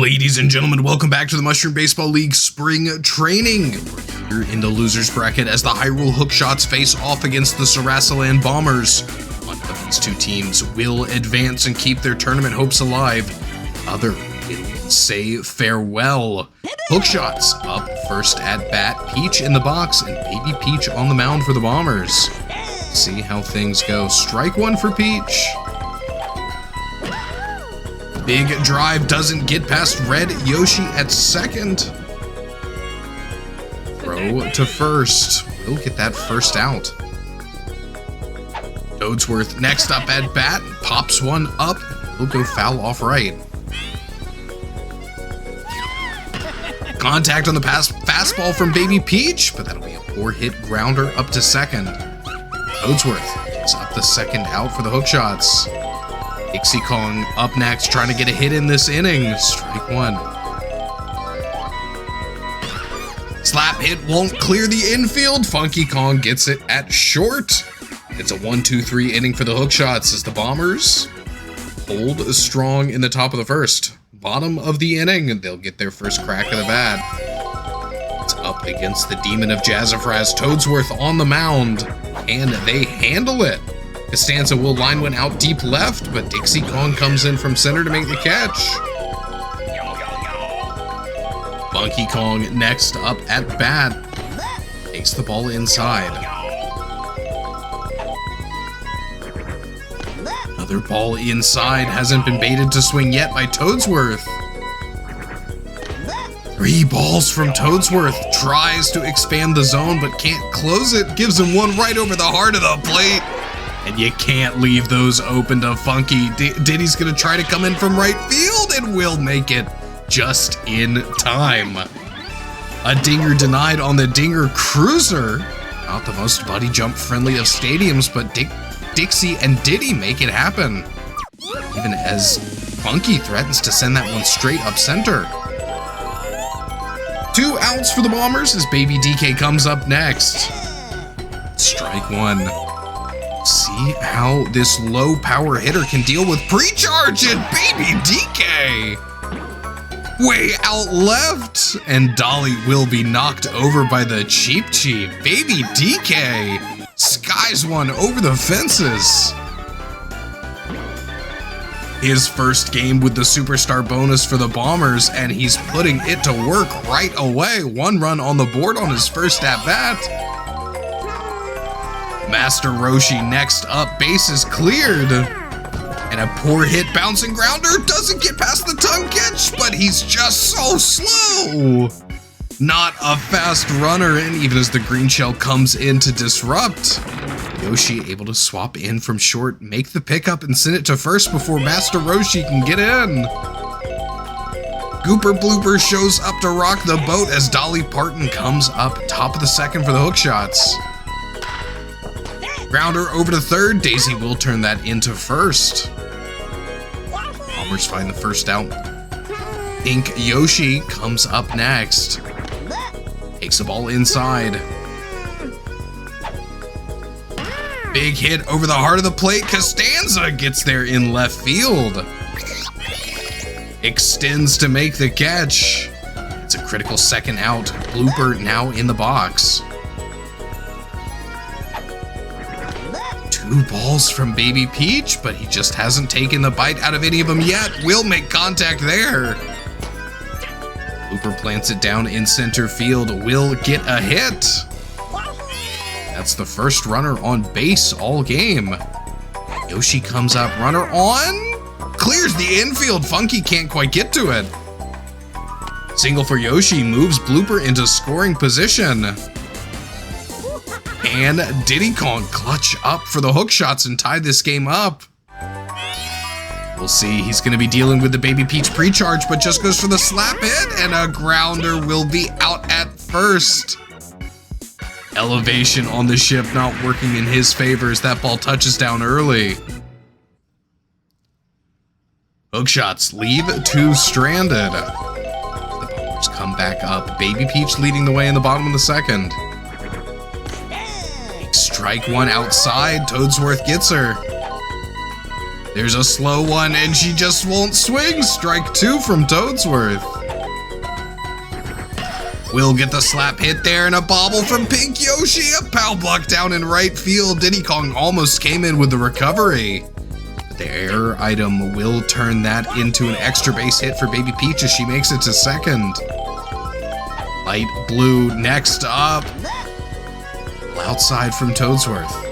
Ladies and gentlemen, welcome back to the Mushroom Baseball League Spring Training. We're in the loser's bracket as the Hyrule Hookshots face off against the Sarasaland Bombers. One of these two teams will advance and keep their tournament hopes alive. Other will say farewell. Hookshots up first at bat, Peach in the box, and Baby Peach on the mound for the Bombers. See how things go. Strike one for Peach. Big drive doesn't get past Red Yoshi at second. Throw to first. We'll get that first out. Toadsworth next up at bat. Pops one up. We'll go foul off right. Contact on the fastball from Baby Peach, but that'll be a poor hit grounder up to second. Toadsworth gets up the second out for the Hookshots. Dixie Kong up next, trying to get a hit in this inning. Strike one. Slap hit won't clear the infield. Funky Kong gets it at short. It's a 1-2-3 inning for the Hookshots as the Bombers hold strong in the top of the first. Bottom of the inning, they'll get their first crack of the bat. It's up against the Demon of Jazzafraz, Toadsworth on the mound, and they handle it. Costanza will line one out deep left, but Dixie Kong comes in from center to make the catch. Funky Kong next up at bat. Takes the ball inside. Another ball inside, hasn't been baited to swing yet by Toadsworth. 3 balls from Toadsworth. Tries to expand the zone, but can't close it. Gives him one right over the heart of the plate. And you can't leave those open to Funky. Diddy's gonna try to come in from right field and will make it just in time. A dinger denied on the Dinger Cruiser. Not the most buddy jump friendly of stadiums, but Dixie and Diddy make it happen. Even as Funky threatens to send that one straight up center. 2 outs for the Bombers as Baby DK comes up next. Strike one. See how this low power hitter can deal with pre-charge, and Baby DK way out left, and Dolly will be knocked over by the Cheep. Baby DK skies one over the fences. His first game with the superstar bonus for the Bombers, and he's putting it to work right away. 1 run on the board on his first at bat. Master Roshi next up, bases cleared. And a poor hit bouncing grounder doesn't get past the tongue catch, but he's just so slow. Not a fast runner, and even as the green shell comes in to disrupt, Yoshi able to swap in from short, make the pickup, and send it to first before Master Roshi can get in. Gooper Blooper shows up to rock the boat as Dolly Parton comes up top of the second for the Hookshots. Grounder over to third. Daisy will turn that into first. Bombers find the first out. Ink Yoshi comes up next. Takes the ball inside. Big hit over the heart of the plate. Costanza gets there in left field. Extends to make the catch. It's a critical second out. Blooper now in the box. 2 balls from Baby Peach, but he just hasn't taken the bite out of any of them yet. Will make contact there. Blooper plants it down in center field. Will get a hit. That's the first runner on base all game. Yoshi comes up, runner on. Clears the infield. Funky can't quite get to it. Single for Yoshi moves Blooper into scoring position. And Diddy Kong clutch up for the Hookshots and tie this game up. We'll see, he's going to be dealing with the Baby Peach pre-charge, but just goes for the slap hit, and a grounder will be out at first. Elevation on the ship not working in his favor as that ball touches down early. Hookshots leave 2 stranded. The Bombers come back up. Baby Peach leading the way in the bottom of the second. Strike one outside. Toadsworth gets her. There's a slow one, and she just won't swing. Strike 2 from Toadsworth. Will get the slap hit there, and a bobble from Pink Yoshi. A pow block down in right field. Diddy Kong almost came in with the recovery. But the error item will turn that into an extra base hit for Baby Peach as she makes it to second. Light blue next up. Outside from Toadsworth.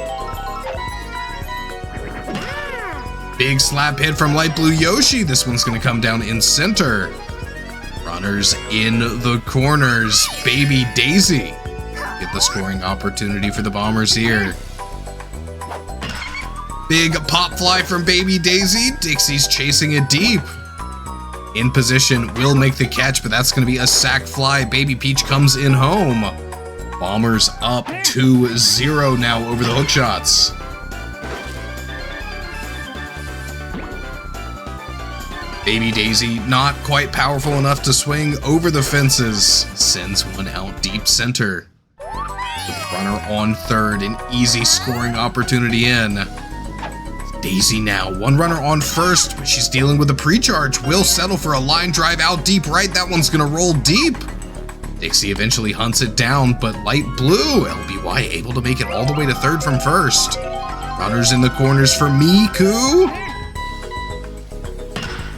Big slap hit from light blue Yoshi. This one's going to come down in center. Runners in the corners. Baby Daisy get the scoring opportunity for the Bombers here. Big pop fly from Baby Daisy. Dixie's chasing it deep. In position, will make the catch, but that's going to be a sack fly. Baby Peach comes in home. Bombers up 2-0 now over the Hookshots. Baby Daisy not quite powerful enough to swing over the fences. Sends one out deep center. With runner on third, an easy scoring opportunity in. Daisy now, one runner on first, but she's dealing with a pre-charge. Will settle for a line drive out deep right. That one's gonna roll deep. Dixie eventually hunts it down, but light blue, LBY able to make it all the way to third from first. Runners in the corners for Miku.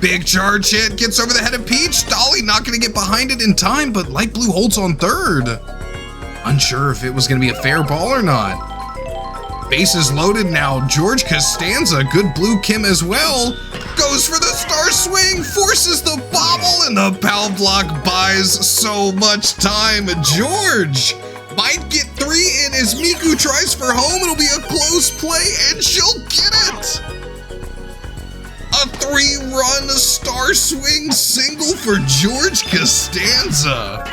Big charge hit, gets over the head of Peach. Dolly not gonna get behind it in time, but light blue holds on third. Unsure if it was gonna be a fair ball or not. Bases loaded now. George Costanza, good blue Kim as well. Goes for the star swing, forces the bobble, and the pow block buys so much time. George might get 3 in as Miku tries for home. It'll be a close play, and she'll get it. A 3-run star swing single for George Costanza.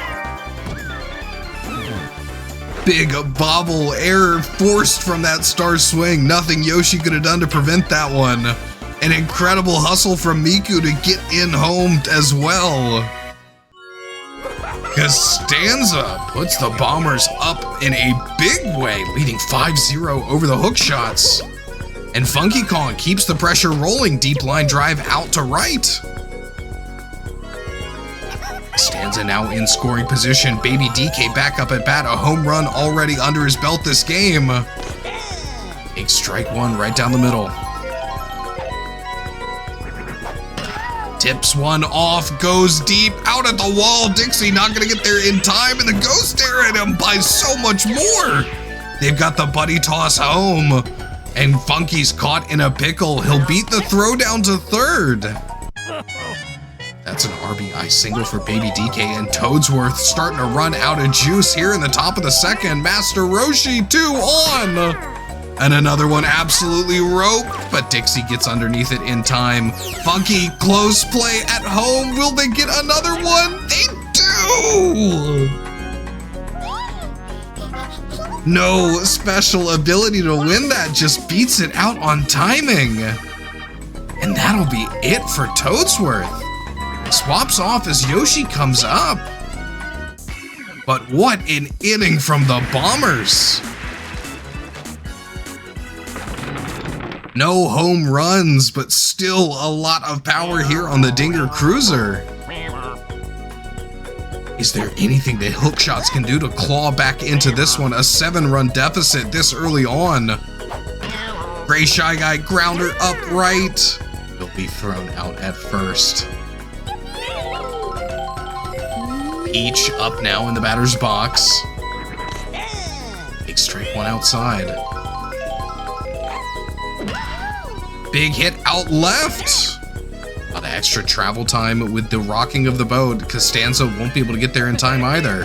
Big bobble error forced from that star swing. Nothing Yoshi could have done to prevent that one. An incredible hustle from Miku to get in home as well. Costanza puts the Bombers up in a big way, leading 5-0 over the Hookshots. And Funky Kong keeps the pressure rolling. Deep line drive out to right. Costanza now in scoring position. Baby DK back up at bat. A home run already under his belt this game. Big strike one right down the middle. Tips one off, goes deep, out at the wall. Dixie not gonna get there in time, and the Ghost stare at him by so much more. They've got the buddy toss home, and Funky's caught in a pickle. He'll beat the throw down to third. That's an RBI single for Baby DK, and Toadsworth starting to run out of juice here in the top of the second. Master Roshi 2 on. And another one absolutely roped, but Dixie gets underneath it in time. Funky, close play at home. Will they get another one? They do! No special ability to win that, just beats it out on timing. And that'll be it for Toadsworth. Swaps off as Yoshi comes up. But what an inning from the Bombers. No home runs, but still a lot of power here on the Dinger Cruiser. Is there anything that Hookshots can do to claw back into this one? A 7-run deficit this early on. Gray Shy Guy grounder upright. Will be thrown out at first. Peach up now in the batter's box. Big strike one outside. Big hit out left. A lot of extra travel time with the rocking of the boat. Costanza won't be able to get there in time either.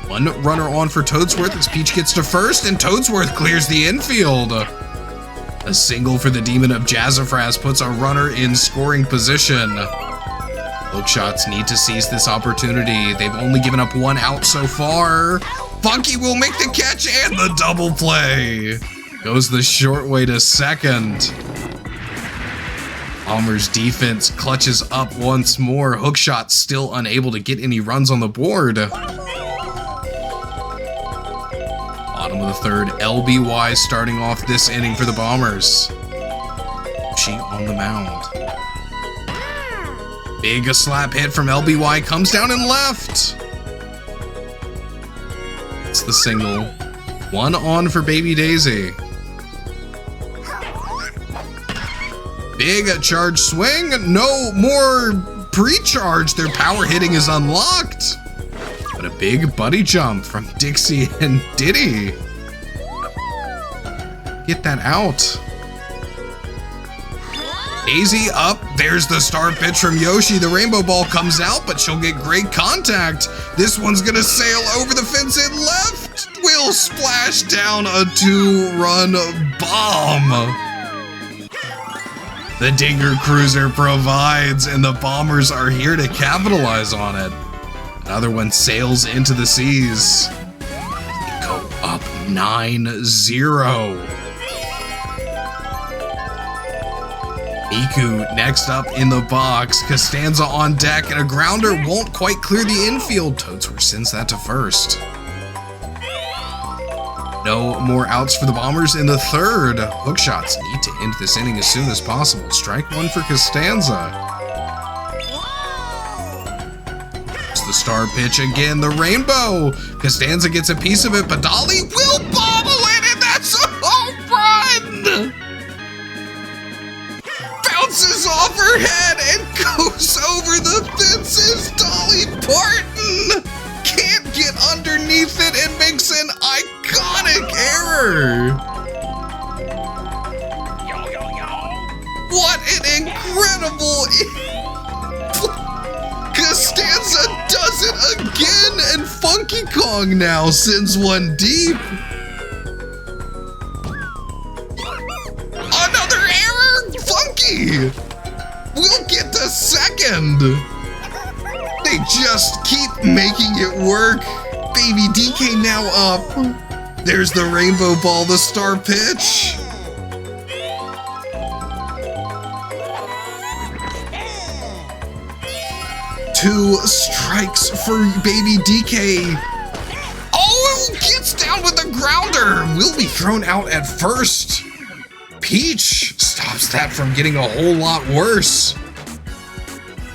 One runner on for Toadsworth as Peach gets to first, and Toadsworth clears the infield. A single for the Demon of Jazzafras puts a runner in scoring position. Hookshots need to seize this opportunity. They've only given up 1 out so far. Funky will make the catch and the double play. Goes the short way to second. Bombers defense clutches up once more. Hookshots still unable to get any runs on the board. Bottom of the third. LBY starting off this inning for the Bombers. She on the mound. Big slap hit from LBY, comes down and left. It's the single. 1 on for Baby Daisy. Big charge swing. No more pre-charge. Their power hitting is unlocked. But a big buddy jump from Dixie and Diddy. Get that out. Daisy up. There's the star pitch from Yoshi. The rainbow ball comes out, but she'll get great contact. This one's gonna sail over the fence and left. Will splash down a 2-run bomb. The Dinger Cruiser provides, and the Bombers are here to capitalize on it. Another one sails into the seas. They go up 9-0. Miku next up in the box. Costanza on deck, and a grounder won't quite clear the infield. Toadsworth sends that to first. No more outs for the Bombers in the third. Hookshots need to end this inning as soon as possible. Strike 1 for Costanza. It's the star pitch again, the rainbow. Costanza gets a piece of it, but Dolly will bobble it, and that's a home run! Bounces off her head and goes over the fences. Dolly Parton can't get underneath it and makes an iconic error. What an incredible... Costanza does it again, and Funky Kong now sends one deep. Another error? Funky will get the second. They just keep making it work. Baby DK now up. There's the rainbow ball, the star pitch. Two strikes for Baby DK. Oh, gets down with a grounder. Will be thrown out at first. Peach stops that from getting a whole lot worse.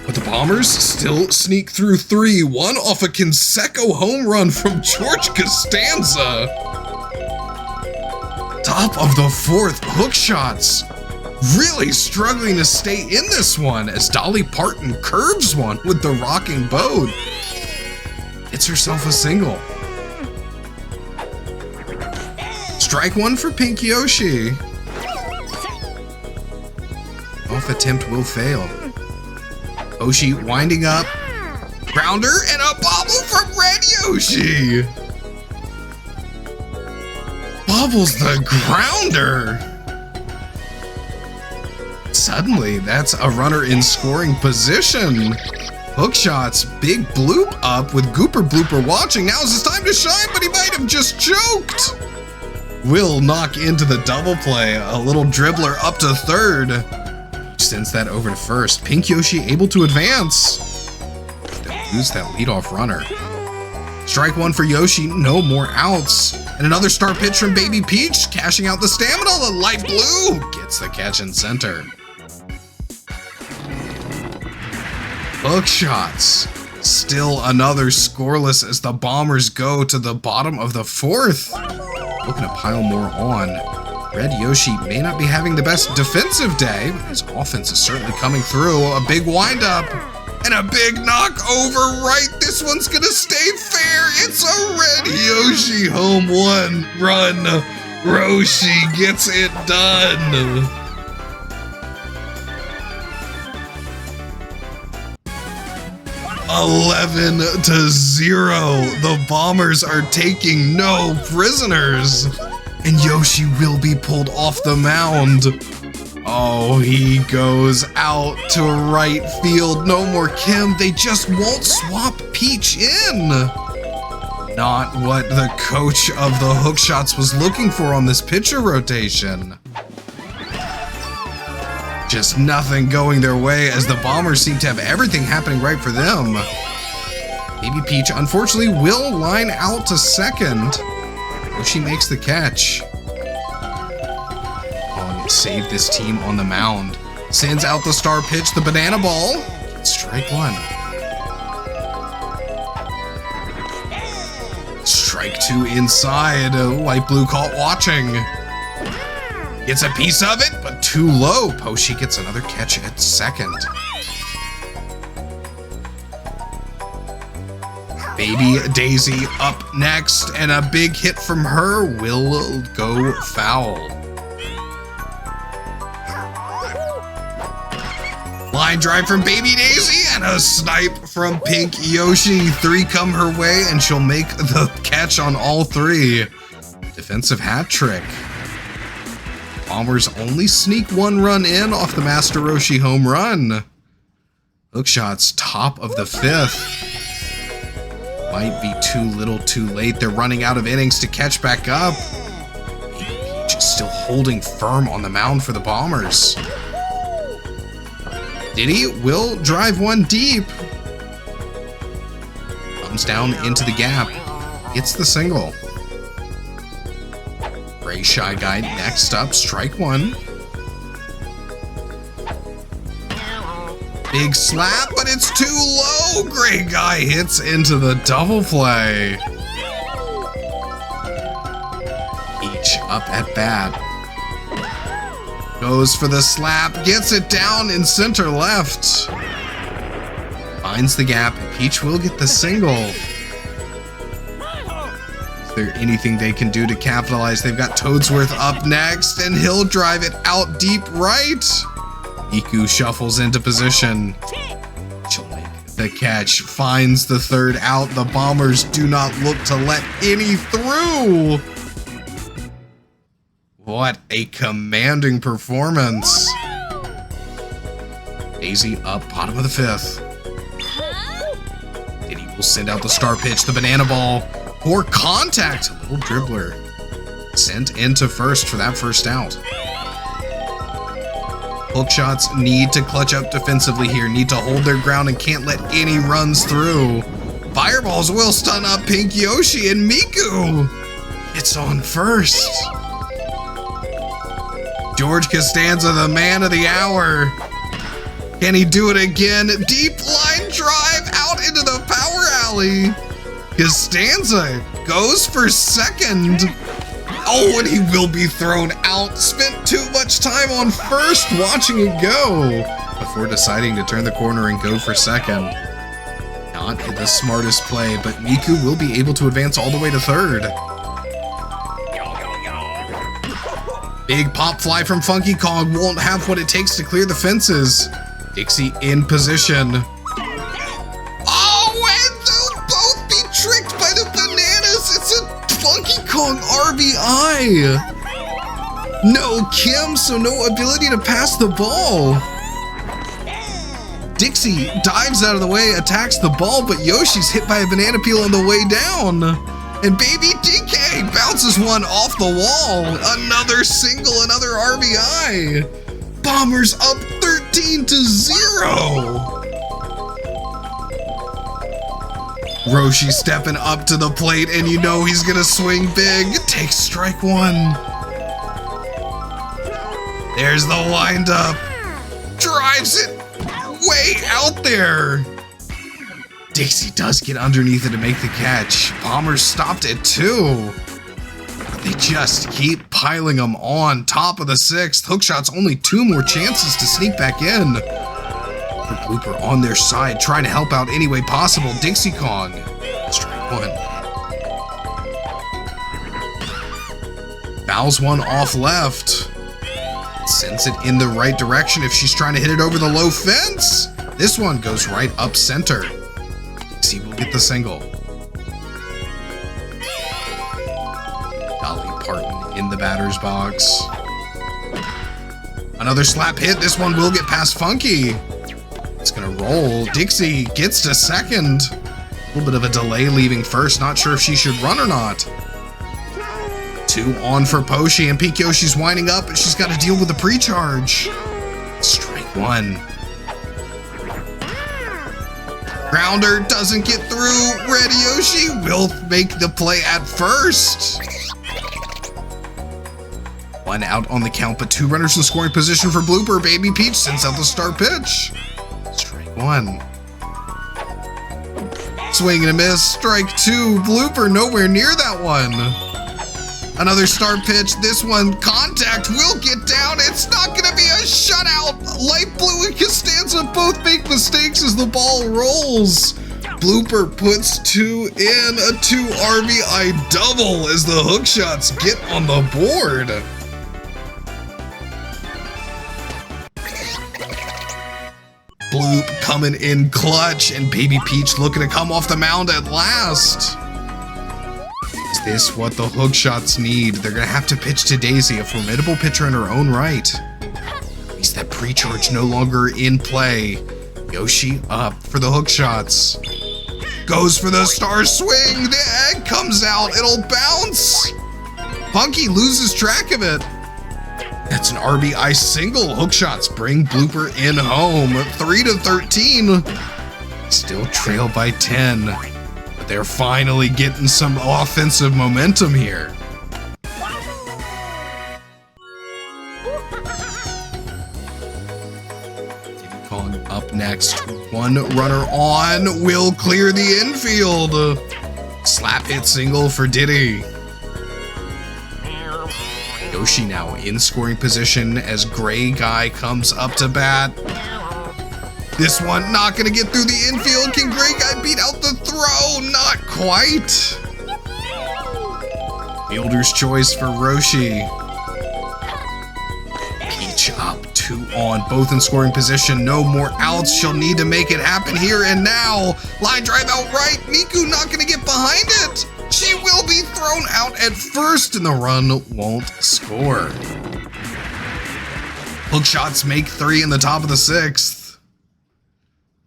But the Bombers still sneak through 3-1 off a Canseco home run from George Costanza. Top of the fourth, Hookshots really struggling to stay in this one as Dolly Parton curves one with the rocking boat. Hits herself a single. Strike 1 for Pink Yoshi. Off attempt will fail. Yoshi winding up. Grounder and a bobble from Red Yoshi. Bobbles the grounder. Suddenly, that's a runner in scoring position. Hookshots, big bloop up with Gooper Blooper watching. Now's his time to shine, but he might have just choked. Will knock into the double play. A little dribbler up to third. Sends that over to first. Pink Yoshi able to advance. Don't lose that leadoff runner. Strike 1 for Yoshi, no more outs. And another star pitch from Baby Peach, cashing out the stamina. The light blue gets the catch in center. Hookshots, still another scoreless as the Bombers go to the bottom of the fourth. Looking to pile more on. Red Yoshi may not be having the best defensive day, but his offense is certainly coming through. A big windup and a big knock over right. This one's gonna stay fair. It's a Red Yoshi home run. Roshi gets it done. $11-0. The Bombers are taking no prisoners. And Yoshi will be pulled off the mound. Oh, he goes out to right field. No more Kim. They just won't swap Peach in. Not what the coach of the Hookshots was looking for on this pitcher rotation. Just nothing going their way as the Bombers seem to have everything happening right for them. Baby Peach, unfortunately, will line out to second. Yoshi makes the catch. Kong saved this team on the mound. Sends out the star pitch, the banana ball. Strike one. Strike two inside. Light blue caught watching. Gets a piece of it, but too low. Poshi gets another catch at second. Baby Daisy up next, and a big hit from her will go foul. Line drive from Baby Daisy and a snipe from Pink Yoshi. 3 come her way, and she'll make the catch on all 3. Defensive hat trick. Bombers only sneak 1 run in off the Master Roshi home run. Hookshots top of the 5th. Might be too little too late. They're running out of innings to catch back up. Peach is still holding firm on the mound for the Bombers. Diddy will drive 1 deep. Comes down into the gap. Gets the single. Gray Shy Guy next up, strike 1. Big slap, but it's too low. Gray Guy hits into the double play. Peach up at bat. Goes for the slap, gets it down in center left. Finds the gap, and Peach will get the single. Is there anything they can do to capitalize? They've got Toadsworth up next, and he'll drive it out deep right. Miku shuffles into position. She'll make the catch, finds the 3rd out. The Bombers do not look to let any through. What a commanding performance. Daisy up bottom of the 5th. Diddy will send out the star pitch, the banana ball. Poor contact, little dribbler. Sent into first for that first out. Hookshots need to clutch up defensively here, need to hold their ground and can't let any runs through. Fireballs will stun up Pink Yoshi, and Miku hits on first. George Costanza, the man of the hour. Can he do it again? Deep line drive out into the power alley. Costanza goes for second. Oh, and he will be thrown out. Spent too much time on first watching it go before deciding to turn the corner and go for second. Not the smartest play, but Miku will be able to advance all the way to third. Big pop fly from Funky Kong won't have what it takes to clear the fences. Dixie in position. Oh, and they'll both be tricked by the bananas. It's a Funky Kong RBI. No Kim, so no ability to pass the ball. Dixie dives out of the way, attacks the ball, but Yoshi's hit by a banana peel on the way down. And Baby DK bounces one off the wall. Another single, another RBI. Bombers up 13-0. Roshi stepping up to the plate, and you know he's gonna swing big. Takes strike 1. There's the windup. Drives it way out there. Dixie does get underneath it to make the catch. Bombers stopped it too. But they just keep piling them on. Top of the 6th. Hookshots only 2 more chances to sneak back in. The blooper on their side, trying to help out any way possible. Dixie Kong. Strike 1. Fouls one off left. Sends it in the right direction if she's trying to hit it over the low fence. This one goes right up center. Dixie will get the single. Dolly Parton in the batter's box. Another slap hit. This one will get past Funky. It's gonna roll. Dixie gets to second. A little bit of a delay leaving first. Not sure if she should run or not. 2 on for Poshi, and Pink Yoshi's winding up, but she's got to deal with the pre-charge. Strike 1. Grounder doesn't get through. Red Yoshi will make the play at first. 1 out on the count, but 2 runners in scoring position for Blooper. Baby Peach sends out the start pitch. Strike 1. Swing and a miss. Strike 2. Blooper nowhere near that one. Another start pitch. This one, contact, will get down. It's not going to be a shutout. Light Blue and Costanza both make mistakes as the ball rolls. Blooper puts 2 in, a 2 RBI double as the Hookshots get on the board. Bloop coming in clutch, and Baby Peach looking to come off the mound at last. Is this what the Hookshots need? They're gonna have to pitch to Daisy, a formidable pitcher in her own right. At least that pre-charge no longer in play. Yoshi up for the Hookshots. Goes for the star swing. The egg comes out. It'll bounce. Punky loses track of it. That's an RBI single. Hookshots bring Blooper in home. 3-13. Still trail by 10. But they're finally getting some offensive momentum here. Up next, 1 runner on, will clear the infield. Slap hit single for Diddy. Yoshi now in scoring position as Gray Guy comes up to bat. This one not gonna get through the infield. Can Gray Guy beat out the throw? Not quite. Fielder's choice for Roshi. Peach up, 2 on, both in scoring position. No more outs. She'll need to make it happen here and now. Line drive out right. Miku not gonna get behind it. She will be thrown out at first and the run won't score. Hookshots make 3 in the top of the 6th.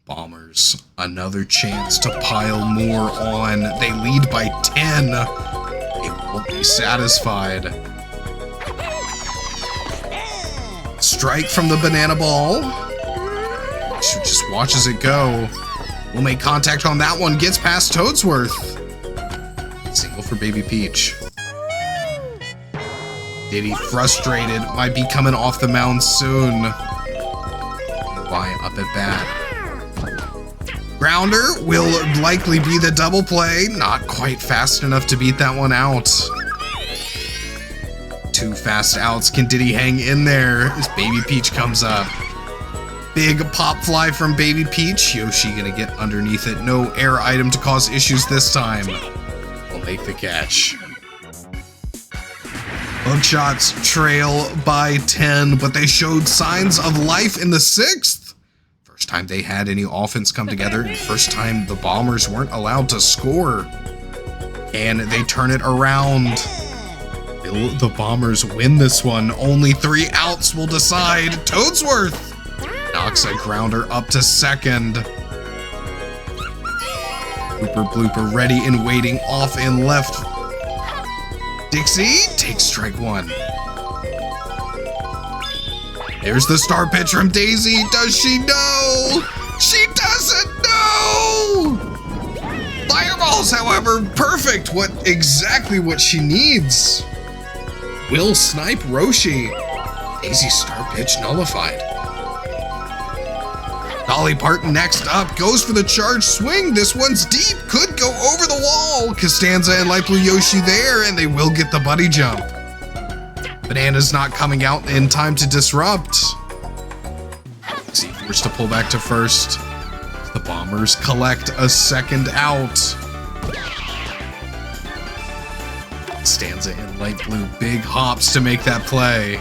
Bombers, another chance to pile more on. They lead by 10. They won't be satisfied. Strike from the banana ball. She just watches it go. Will make contact on that one. Gets past Toadsworth. Single for Baby Peach. Diddy frustrated. Might be coming off the mound soon. Why up at bat? Grounder will likely be the double play. Not quite fast enough to beat that one out. 2 fast outs. Can Diddy hang in there as Baby Peach comes up? Big pop fly from Baby Peach. Yoshi gonna get underneath it. No air item to cause issues this time. Will make the catch. Hookshots trail by 10, but they showed signs of life in the 6th. First time they had any offense come together. First time the Bombers weren't allowed to score. And they turn it around. Will the Bombers win this one? Only 3 outs will decide. Toadsworth knocks a grounder up to second. Blooper ready and waiting off and left. Dixie takes strike 1. There's the star pitch from Daisy. Does she know? She doesn't know! Fireballs, however, perfect. Exactly what she needs. Will snipe Roshi. Daisy's star pitch nullified. Dolly Parton next up, goes for the charge swing. This one's deep, could go over the wall. Costanza and Light Blue Yoshi there, and they will get the buddy jump. Banana's not coming out in time to disrupt. See, forced to pull back to first. The Bombers collect a second out. Costanza and Light Blue, big hops to make that play.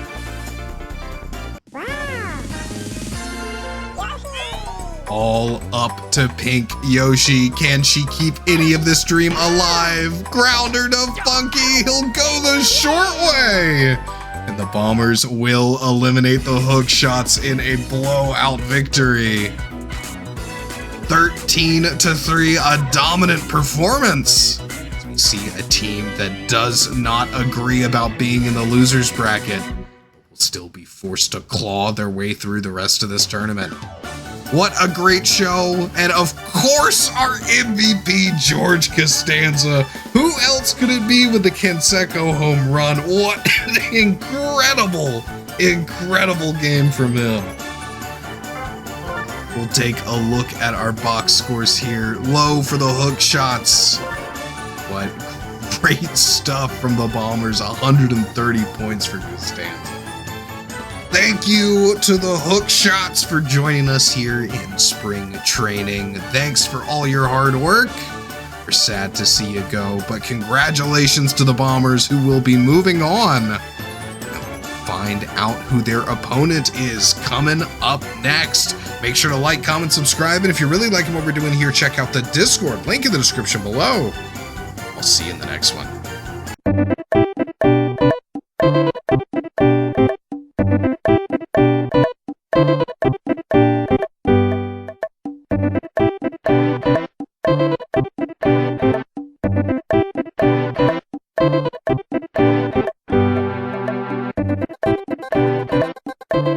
All up to Pink Yoshi. Can she keep any of this dream alive? Grounder to Funky. He'll go the short way. And the Bombers will eliminate the Hookshots in a blowout victory. 13-3, a dominant performance. As we see a team that does not agree about being in the losers bracket, but will still be forced to claw their way through the rest of this tournament. What a great show. And of course, our MVP, George Costanza. Who else could it be with the Canseco home run? What an incredible game from him. We'll take a look at our box scores here. Low for the hook shots. What great stuff from the Bombers. 130 points for Costanza. Thank you to the Hook Shots for joining us here in spring training. Thanks for all your hard work. We're sad to see you go, but congratulations to the Bombers who will be moving on. Find out who their opponent is coming up next. Make sure to like, comment, subscribe, and if you're really liking what we're doing here, check out the Discord. Link in the description below. I'll see you in the next one.